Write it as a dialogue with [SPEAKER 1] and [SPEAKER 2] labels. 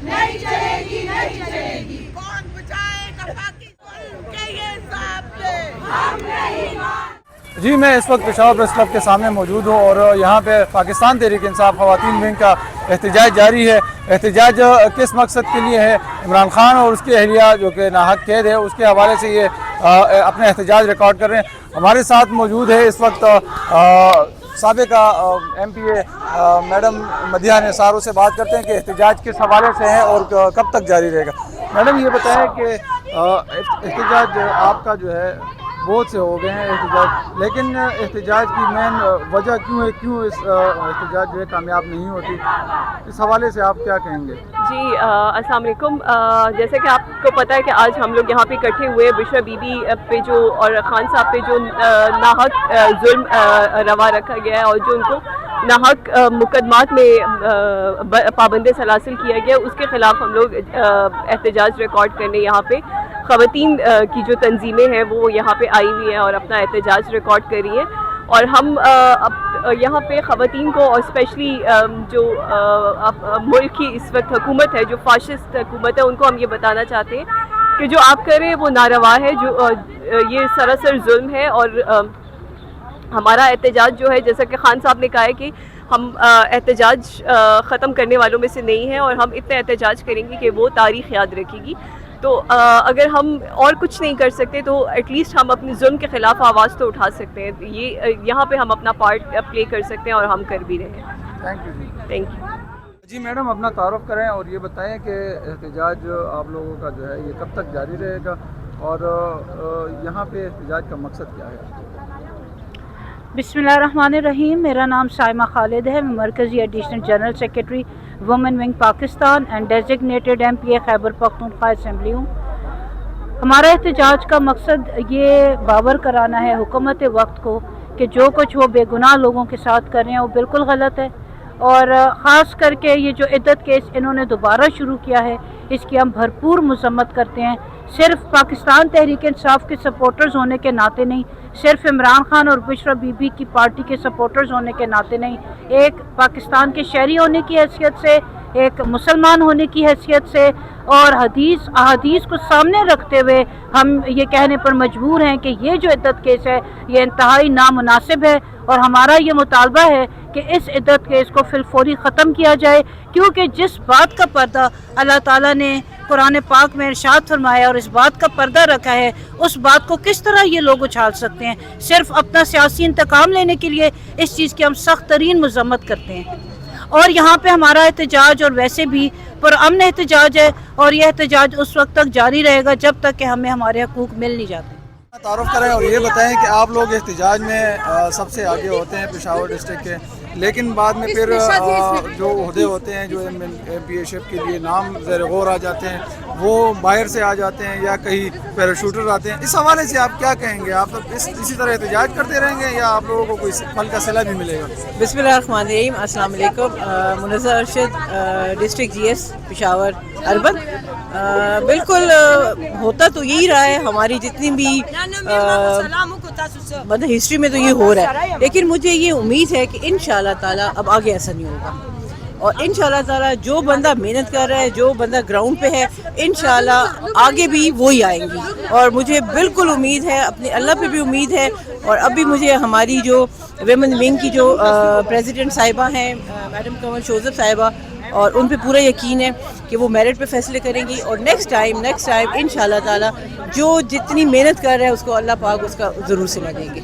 [SPEAKER 1] नहीं चलेगी, नहीं चलेगी। कौन बचाएगा पाकिस्तान के ये सामने? हम नहीं मान।
[SPEAKER 2] जी, मैं इस वक्त पेशावर प्रेस क्लब के सामने मौजूद हूँ और यहाँ पे पाकिस्तान तहरीक इंसाफ ख़वातीन विंग का एहतजाज जारी है। एहतजाज किस मकसद के लिए है? इमरान खान और उसकी अहलिया जो कि नाहक कैद है उसके हवाले से ये अपने एहतजाज रिकॉर्ड कर रहे हैं। हमारे साथ मौजूद है इस वक्त साबिका MPA मैडम मदिहा निसार। उससे बात करते हैं कि एहतजाज किस हवाले से है और कब तक जारी रहेगा। मैडम ये बताएं कि एहतजाज आपका जो है बहुत से हो गए हैं एहतजाज, लेकिन एहतजाज की मेन वजह क्यों है, क्यों इस एहतजाज जो है कामयाब नहीं होती, इस हवाले से आप क्या कहेंगे?
[SPEAKER 3] जी अस्सलाम वालेकुम। जैसे कि आपको पता है कि आज हम लोग यहाँ पे इकट्ठे हुए बिशरा बीबी पे जो और ख़ान साहब पे जो नाहक जुल्म रवा रखा गया है और जो उनको नाहक मुकदमात में पाबंद सलासिल किया गया, उसके ख़िलाफ़ हम लोग एहतजाज रिकॉर्ड करने यहाँ पे ख़वातीन की जो तंजीमें हैं वो यहाँ पे आई हुई हैं और अपना एहतजाज रिकॉर्ड कर रही हैं। और हम यहाँ पे ख़वातीन को और स्पेशली जो मुल्क की इस वक्त हुकूमत है, जो फाशिस्ट हुकूमत है, उनको हम ये बताना चाहते हैं कि जो आप कर रहे हैं वो नारवा है, जो ये सरासर जुल्म है। और हमारा एहतजाज जो है, जैसा कि खान साहब ने कहा है कि हम एहतजाज ख़त्म करने वालों में से नहीं हैं और हम इतना एहतजाज करेंगे कि वो तारीख़ याद रखेगी। तो अगर हम और कुछ नहीं कर सकते तो एटलीस्ट हम अपने जुल्म के ख़िलाफ़ आवाज़ तो उठा सकते हैं। ये यहाँ पे हम अपना पार्ट प्ले कर सकते हैं और हम कर भी रहे हैं।
[SPEAKER 2] Thank you ji.
[SPEAKER 3] Thank you
[SPEAKER 2] ji. Madam अपना तारुफ करें और ये बताएं कि एहतजाज आप लोगों का जो है ये कब तक जारी रहेगा और यहाँ पे एहतजाज का मकसद क्या है?
[SPEAKER 4] बिस्मिल्लाहिर्रहमानिर्रहीम। मेरा नाम साइमा खालिद है। मैं मरकज़ी additional general secretary women wing Pakistan and designated MPA Khyber Pakhtunkhwa assembly हूँ। हमारा एहतजाज का मकसद ये बावर कराना है हुकूमत वक्त को कि जो कुछ वो बेगुनाह लोगों के साथ कर रहे हैं वो बिल्कुल गलत है। और ख़ास करके ये जो इद्दत केस इन्होंने दोबारा शुरू किया है इसकी हम भरपूर मज़म्मत करते हैं। सिर्फ पाकिस्तान तहरीक इंसाफ के सपोर्टर्स होने के नाते नहीं, सिर्फ इमरान खान और बिशरा बीबी की पार्टी के सपोर्टर्स होने के नाते नहीं, एक पाकिस्तान के शहरी होने की हैसियत से, एक मुसलमान होने की हैसियत से और अहादीस को सामने रखते हुए हम ये कहने पर मजबूर हैं कि ये जो इद्दत केस है ये इंतहाई नामुनासिब है। और हमारा ये मुतालबा है कि इस इद्दत केस को फिलफौरी ख़त्म किया जाए, क्योंकि जिस बात का पर्दा अल्लाह ताला ने कुरान पाक में इरशाद फरमाया और इस बात का पर्दा रखा है, उस बात को किस तरह ये लोग उछाल सकते हैं सिर्फ अपना सियासी इंतकाम लेने के लिए। इस चीज़ की हम सख्त तरीन मज़म्मत करते हैं। और यहाँ पे हमारा एहतजाज और वैसे भी पुरअमन एहतजाज है और यह एहतजाज उस वक्त तक जारी रहेगा जब तक कि हमें हमारे हकूक़ मिल नहीं जाते।
[SPEAKER 2] तारुफ करें और ये बताएं कि आप लोग एहतजाज में सबसे आगे होते हैं पेशावर डिस्ट्रिक्ट के, लेकिन बाद में फिर जो ओहदे होते हैं जो MPA के लिए नाम ज़ेर गौर आ जाते हैं वो बाहर से आ जाते हैं या कहीं पैराशूटर आते हैं। इस हवाले से आप क्या कहेंगे? आप लोग इसी तरह एहतजाज करते रहेंगे या आप लोगों को कोई फल का सिला भी मिलेगा?
[SPEAKER 5] बिस्मिल्लाहिर्रहमानिर्रहीम। अस्सलाम वालेकुम। Munazzar Arshad, district GS Peshawar urban. बिल्कुल होता तो यही रहा है, हमारी जितनी भी मतलब हिस्ट्री में तो ये हो रहा है, लेकिन मुझे ये उम्मीद है कि इंशाअल्लाह ताला अब आगे ऐसा नहीं होगा। और इंशाअल्लाह ताला जो बंदा मेहनत कर रहा है, जो बंदा ग्राउंड पे है, इंशाअल्लाह आगे भी वही आएंगी। और मुझे बिल्कुल उम्मीद है, अपने अल्लाह पे भी उम्मीद है। और अभी मुझे हमारी जो वुमेन विंग की जो प्रेसिडेंट साहिबा हैं मैडम कमल शोज़ब साहिबा, और उन पे पूरा यकीन है कि वो मेरिट पे फैसले करेंगी। और नेक्स्ट टाइम इंशाअल्लाह ताला जो जितनी मेहनत कर रहा है उसको अल्लाह पाक उसका ज़रूर सिला देंगे।